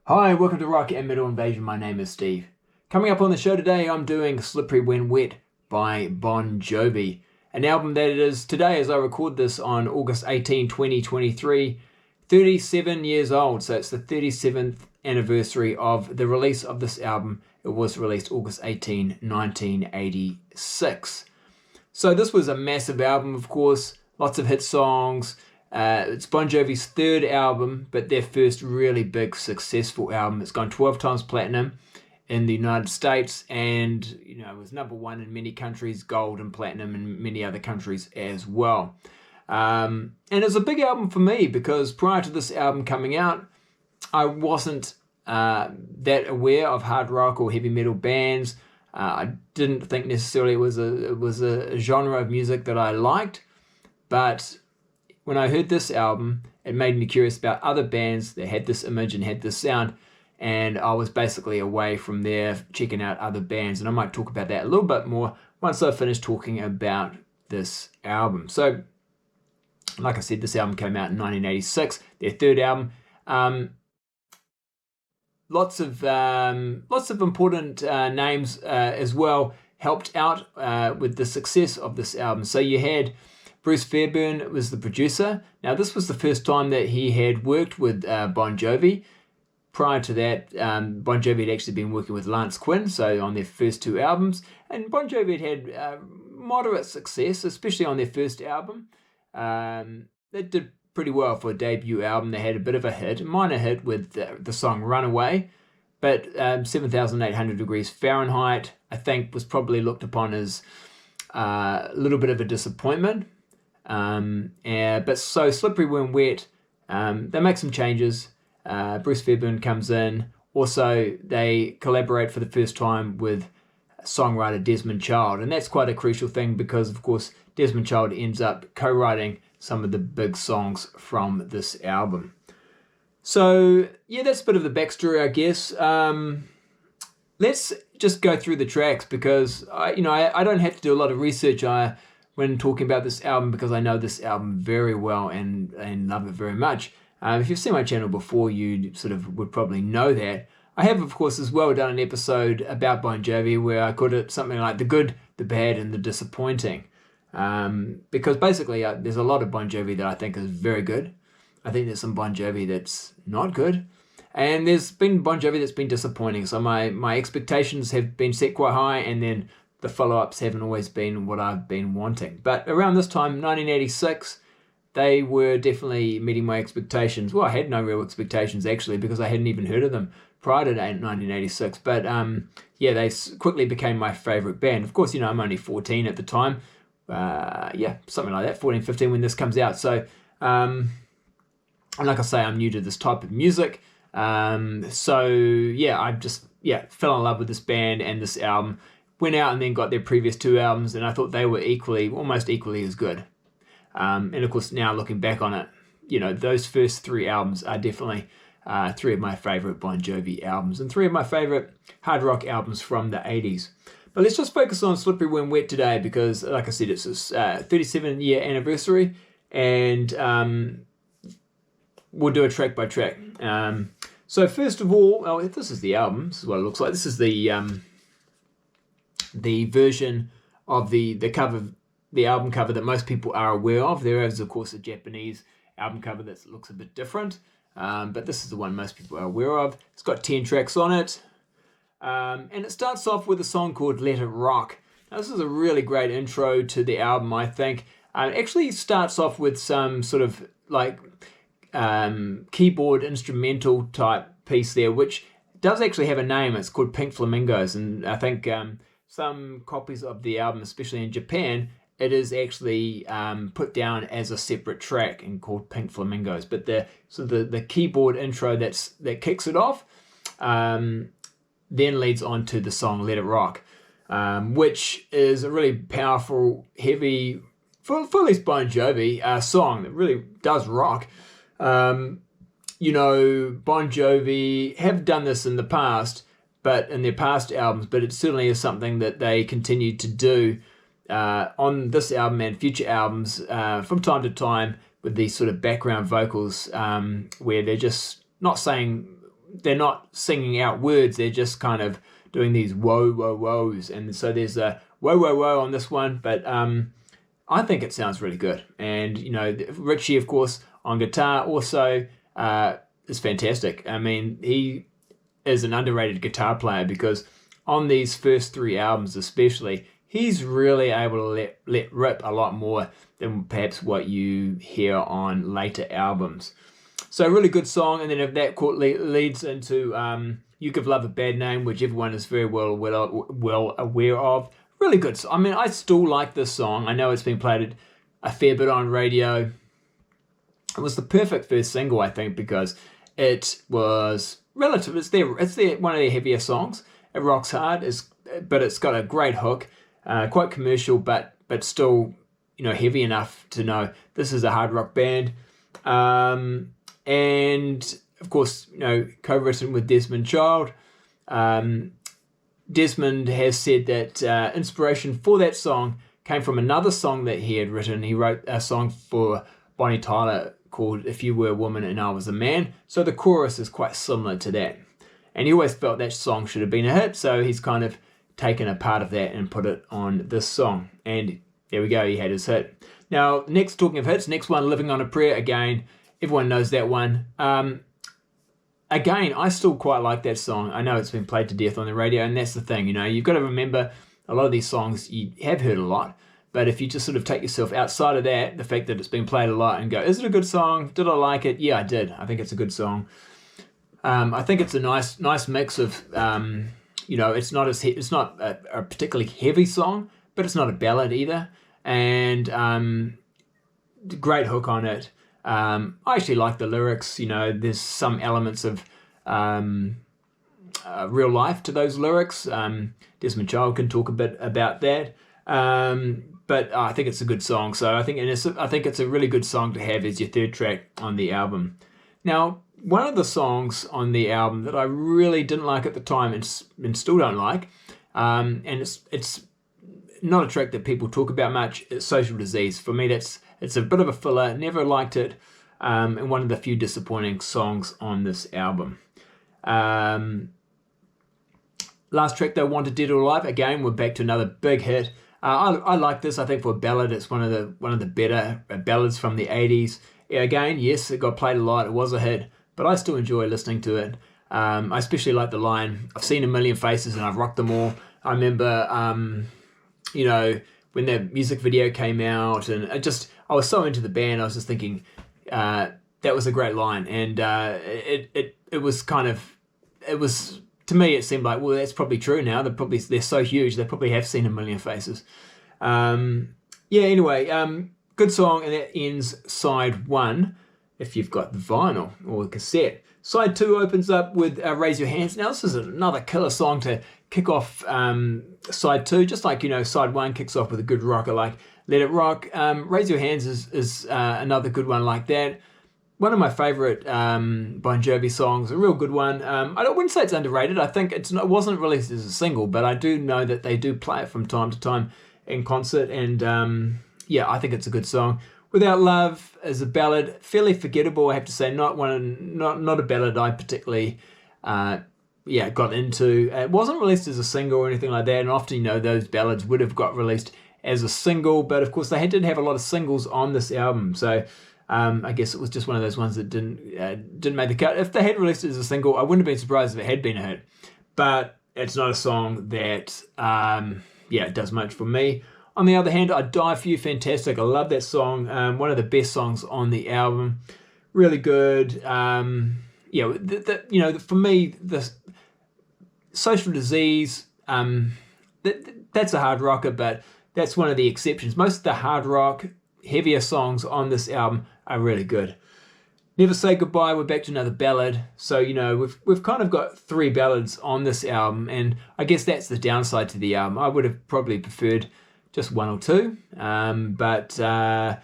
Hi, welcome to Rock and Metal Invasion. My name is Steve. Coming up on the show today, I'm doing Slippery When Wet by Bon Jovi, an album that it is today as I record this on August 18, 2023, 37 years old. So it's the 37th anniversary of the release of this album. It was released August 18, 1986. So this was a massive album, of course, lots of hit songs. It's Bon Jovi's third album, but their first really big, successful album. It's gone 12 times platinum in the United States, and it was number one in many countries, gold and platinum in many other countries as well. And it's a big album for me because prior to this album coming out, I wasn't that aware of hard rock or heavy metal bands. I didn't think necessarily it was a genre of music that I liked, but when I heard this album, it made me curious about other bands that had this image and had this sound, and I was basically away from there checking out other bands, and I might talk about that a little bit more once I finish talking about this album. So, like I said, this album came out in 1986, their third album. Lots of important names as well helped out with the success of this album. So you had Bruce Fairbairn was the producer. Now, this was the first time that he had worked with Bon Jovi. Prior to that, Bon Jovi had actually been working with Lance Quinn, so on their first two albums. And Bon Jovi had moderate success, especially on their first album. They did pretty well for a debut album. They had a bit of a minor hit with the song Runaway. But 7,800 Degrees Fahrenheit, I think, was probably looked upon as a little bit of a disappointment. But so Slippery When Wet, they make some changes. Bruce Fairbairn comes in. Also, they collaborate for the first time with songwriter Desmond Child, and that's quite a crucial thing because, of course, Desmond Child ends up co-writing some of the big songs from this album. So yeah, that's a bit of the backstory, I guess. Let's just go through the tracks because I don't have to do a lot of research when talking about this album because I know this album very well and love it very much. If you've seen my channel before, you sort of would probably know that. I have, of course, as well done an episode about Bon Jovi where I called it something like the good, the bad, and the disappointing. Because basically there's a lot of Bon Jovi that I think is very good. I think there's some Bon Jovi that's not good. And there's been Bon Jovi that's been disappointing. So my expectations have been set quite high, and then the follow-ups haven't always been what I've been wanting. But around this time, 1986, they were definitely meeting my expectations. Well, I had no real expectations, actually, because I hadn't even heard of them prior to 1986. But, they quickly became my favorite band. Of course, I'm only 14 at the time. Something like that, 14, 15 when this comes out. So, and like I say, I'm new to this type of music. I just fell in love with this band and this album. Went out and then got their previous two albums, and I thought they were almost equally as good. And of course, now looking back on it, those first three albums are definitely three of my favorite Bon Jovi albums and three of my favorite hard rock albums from the 80s. But let's just focus on Slippery When Wet today because, like I said, it's this 37-year anniversary, and we'll do a track by track. So first of all, this is the album. This is what it looks like. This is the version of the cover, the album cover that most people are aware of. There is, of course, a Japanese album cover that looks a bit different, but this is the one most people are aware of. It's got 10 tracks on it, and it starts off with a song called Let It Rock. Now, this is a really great intro to the album, I think. It actually starts off with some sort of like keyboard instrumental type piece there, which does actually have a name. It's called Pink Flamingos, and I think some copies of the album, especially in Japan, it is actually put down as a separate track and called Pink Flamingos. But the keyboard intro that kicks it off then leads on to the song Let It Rock, which is a really powerful, heavy, for at least Bon Jovi, song that really does rock. Bon Jovi have done this in the past, but in their past albums, but it certainly is something that they continue to do on this album and future albums from time to time with these sort of background vocals where they're just not saying they're not singing out words, they're just kind of doing these whoa, whoa, whoas. And so there's a whoa, whoa, whoa on this one, but I think it sounds really good. And, you know, Richie, of course, on guitar also is fantastic. I mean, he is an underrated guitar player because on these first 3 albums especially, he's really able to let rip a lot more than perhaps what you hear on later albums. So really good song, and then if that leads into You Give Love a Bad Name, which everyone is very well aware of. Really good. I mean, I still like this song. I know it's been played a fair bit on radio. It was the perfect first single, I think, because it was relative. It's one of their heavier songs. It rocks hard, but it's got a great hook, quite commercial, but still, you know, heavy enough to know this is a hard rock band. And of course, you know, co-written with Desmond Child. Desmond has said that inspiration for that song came from another song that he had written. He wrote a song for Bonnie Tyler called If You Were a Woman and I Was a Man. So the chorus is quite similar to that. And he always felt that song should have been a hit, so he's kind of taken a part of that and put it on this song. And there we go, he had his hit. Now, next, talking of hits, next one, Living on a Prayer. Again, everyone knows that one. Again, I still quite like that song. I know it's been played to death on the radio, and that's the thing, you know, you've got to remember a lot of these songs you have heard a lot, but if you just sort of take yourself outside of that, the fact that it's been played a lot and go, is it a good song? Did I like it? Yeah, I did. I think it's a good song. I think it's a nice mix of, you know, it's not a particularly heavy song, but it's not a ballad either, and great hook on it. I actually like the lyrics. You know, there's some elements of real life to those lyrics. Desmond Child can talk a bit about that, but I think it's a good song. So I think it's a really good song to have as your third track on the album. Now, one of the songs on the album that I really didn't like at the time and still don't like, and it's not a track that people talk about much, it's Social Disease. For me, it's a bit of a filler, never liked it, and one of the few disappointing songs on this album. Last track though, Wanted Dead or Alive. Again, we're back to another big hit. I like this. I think for a ballad, it's one of the better ballads from the 80s. Again, yes, it got played a lot. It was a hit, but I still enjoy listening to it. I especially like the line, I've seen a million faces and I've rocked them all. I remember, you know, when the music video came out, and I was so into the band, I was just thinking that was a great line. And it was to me, it seemed like, well, that's probably true now. They're so huge, they probably have seen a million faces. Anyway, good song, and that ends side 1 if you've got the vinyl or the cassette. Side 2 opens up with Raise Your Hands. Now, this is another killer song to kick off side 2, just like, you know, side 1 kicks off with a good rocker like Let It Rock. Raise Your Hands is another good one like that. One of my favorite Bon Jovi songs, a real good one. I wouldn't say it's underrated. I think it wasn't released as a single, but I do know that they do play it from time to time in concert, and I think it's a good song. Without Love is a ballad, fairly forgettable, I have to say. Not a ballad I particularly got into. It wasn't released as a single or anything like that, and often, you know, those ballads would have got released as a single, but of course they did have a lot of singles on this album, so I guess it was just one of those ones that didn't make the cut. If they had released it as a single, I wouldn't have been surprised if it had been a hit, but it's not a song that it does much for me. On the other hand, I Die For You, fantastic. I love that song. One of the best songs on the album. Really good. For me, the Social Disease, that's a hard rocker, but that's one of the exceptions. Most of the hard rock, heavier songs on this album are really good. Never Say Goodbye, we're back to another ballad. So, you know, we've kind of got 3 ballads on this album, and I guess that's the downside to the album. I would have probably preferred just 1 or 2, but at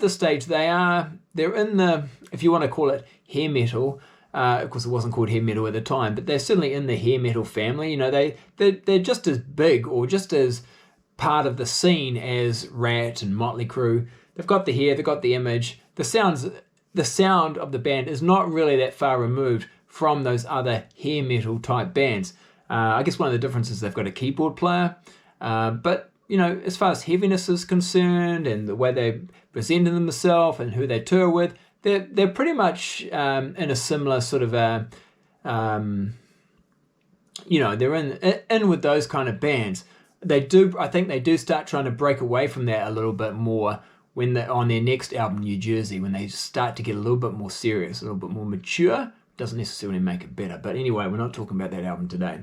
this stage they're in the, if you want to call it hair metal, of course it wasn't called hair metal at the time, but they're certainly in the hair metal family. You know, they're just as big or just as part of the scene as Rat and Motley Crue. They've got the hair, they've got the image. The sound of the band is not really that far removed from those other hair metal type bands. I guess one of the differences is they've got a keyboard player, but as far as heaviness is concerned and the way they presented themselves and who they tour with, they're pretty much in a similar sort of they're in with those kind of bands. I think they do start trying to break away from that a little bit more when they're on their next album, New Jersey, when they start to get a little bit more serious, a little bit more mature. Doesn't necessarily make it better, but anyway, we're not talking about that album today.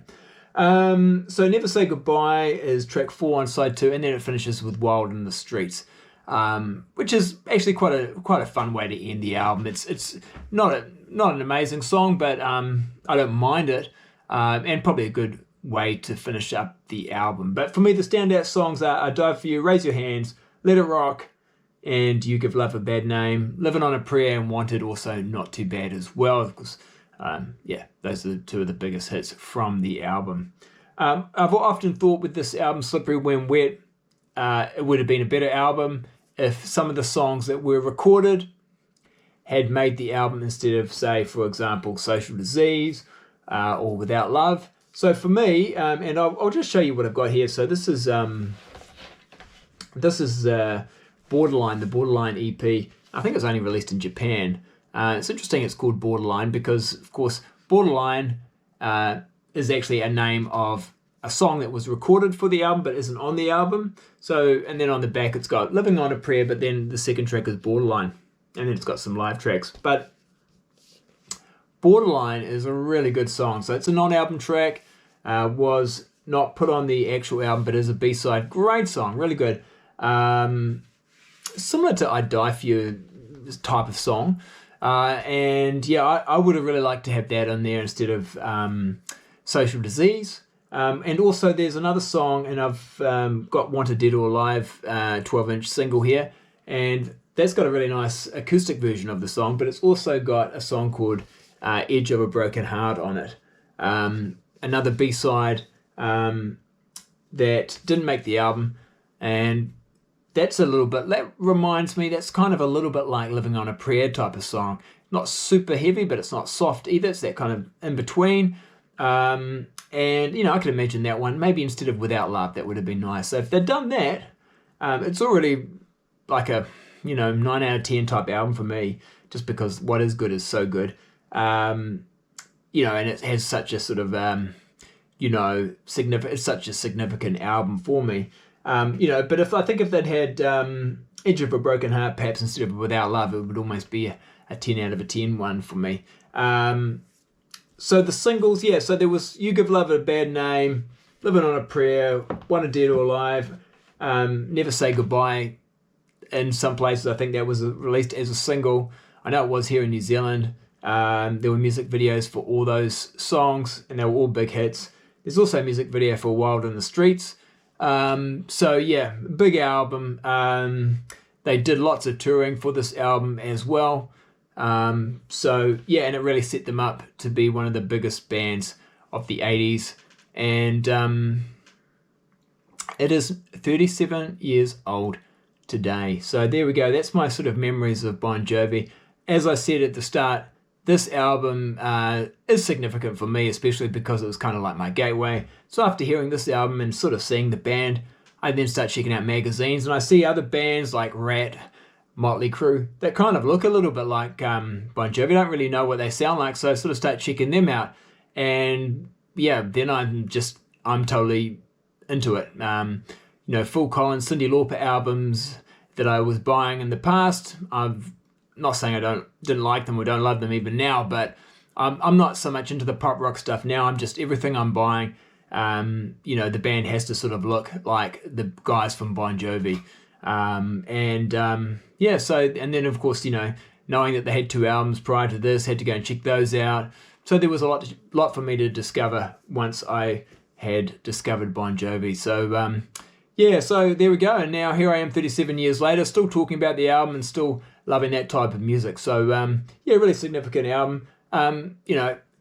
So Never Say Goodbye is track 4 on side 2, and then it finishes with Wild in the Streets, which is actually quite a fun way to end the album. It's not an amazing song, but I don't mind it, and probably a good way to finish up the album. But for me, the standout songs are I Die For You, Raise Your Hands, Let It Rock, and You Give Love a Bad Name. Living on a Prayer and Wanted, also not too bad as well, because those are two of the biggest hits from the album. I've often thought with this album, Slippery When Wet, it would have been a better album if some of the songs that were recorded had made the album instead of, say, for example, Social Disease or Without Love. So for me, and I'll just show you what I've got here. So this is Borderline, the Borderline EP. I think it's only released in Japan. It's interesting it's called Borderline because, of course, Borderline is actually a name of a song that was recorded for the album but isn't on the album. So, and then on the back it's got Living on a Prayer, but then the second track is Borderline. And then it's got some live tracks. But Borderline is a really good song. So it's a non-album track, was not put on the actual album, but is a B-side. Great song, really good. Similar to I Die For You type of song. And yeah, I would have really liked to have that on there instead of Social Disease. And also there's another song, and I've got Wanted Dead or Alive 12-inch single here, and that's got a really nice acoustic version of the song, but it's also got a song called Edge of a Broken Heart on it. Another B-side that didn't make the album, and that reminds me, that's kind of a little bit like Living on a Prayer type of song. Not super heavy, but it's not soft either. It's that kind of in between. And, I could imagine that one, maybe instead of Without Love, that would have been nice. So if they'd done that, it's already like a, 9 out of 10 type album for me, just because what is good is so good. And it has such a sort of, it's such a significant album for me. But if they'd had Edge of a Broken Heart, perhaps instead of Without Love, it would almost be a 10 out of 10 one for me. So the singles, so there was You Give Love a Bad Name, Living on a Prayer, Wanted Dead or Alive, Never Say Goodbye. In some places, I think that was released as a single. I know it was here in New Zealand. There were music videos for all those songs, and they were all big hits. There's also a music video for Wild in the Streets. Big album. They did lots of touring for this album as well. And it really set them up to be one of the biggest bands of the 80s. And it is 37 years old today. So there we go. That's my sort of memories of Bon Jovi. As I said at the start, this album is significant for me, especially because it was kind of like my gateway. So after hearing this album and sort of seeing the band, I then start checking out magazines, and I see other bands like Rat, Motley Crue, that kind of look a little bit like Bon Jovi. I don't really know what they sound like, so I sort of start checking them out. And then I'm totally into it. Phil Collins, Cyndi Lauper albums that I was buying in the past, I'm not saying I didn't like them or don't love them even now, but I'm not so much into the pop rock stuff now. I'm just, everything I'm buying, the band has to sort of look like the guys from Bon Jovi. And then of course, knowing that they had 2 albums prior to this, had to go and check those out. So there was a lot for me to discover once I had discovered Bon Jovi. So, so there we go. And now here I am 37 years later, still talking about the album and still loving that type of music. So, really significant album.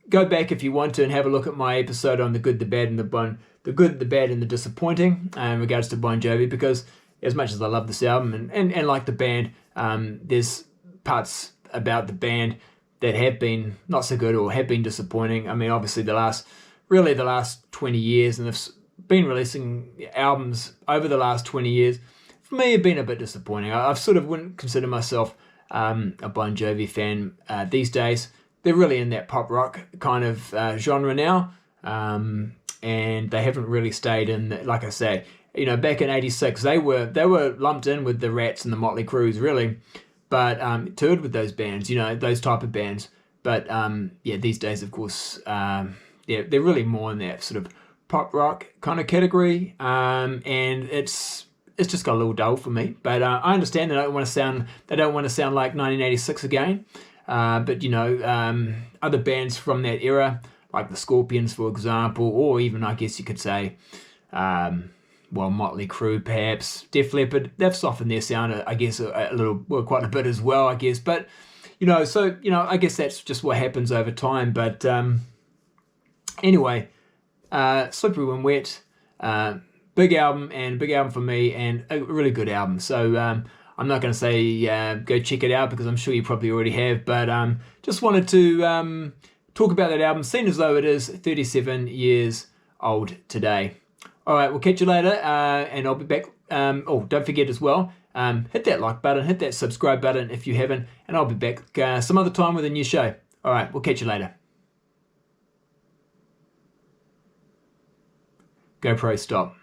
Go back if you want to and have a look at my episode on the good, the bad, and the good, the bad, and the disappointing in regards to Bon Jovi, because as much as I love this album and like the band, there's parts about the band that have been not so good or have been disappointing. I mean, obviously the last 20 years, and they've been releasing albums over the last 20 years, for me have been a bit disappointing. I sort of wouldn't consider myself a Bon Jovi fan these days. They're really in that pop rock kind of genre now, and they haven't really stayed in, like I say, back in '86 they were lumped in with the Rats and the Motley Crues, really, but toured with those bands, those type of bands. But these days, of course, they're really more in that sort of pop rock kind of category, and it's just got a little dull for me. But I understand they don't want to sound like 1986 again. But other bands from that era, like the Scorpions, for example, or even, I guess you could say, Motley Crue, perhaps, Def Leppard, they've softened their sound, I guess, quite a bit as well, I guess. But I guess that's just what happens over time. But anyway, Slippery When Wet, big album for me, and a really good album. So I'm not going to say go check it out, because I'm sure you probably already have, but just wanted to talk about that album, seeing as though it is 37 years old today. All right, we'll catch you later, and I'll be back. Don't forget as well, hit that like button, hit that subscribe button if you haven't, and I'll be back some other time with a new show. All right, we'll catch you later. GoPro stop.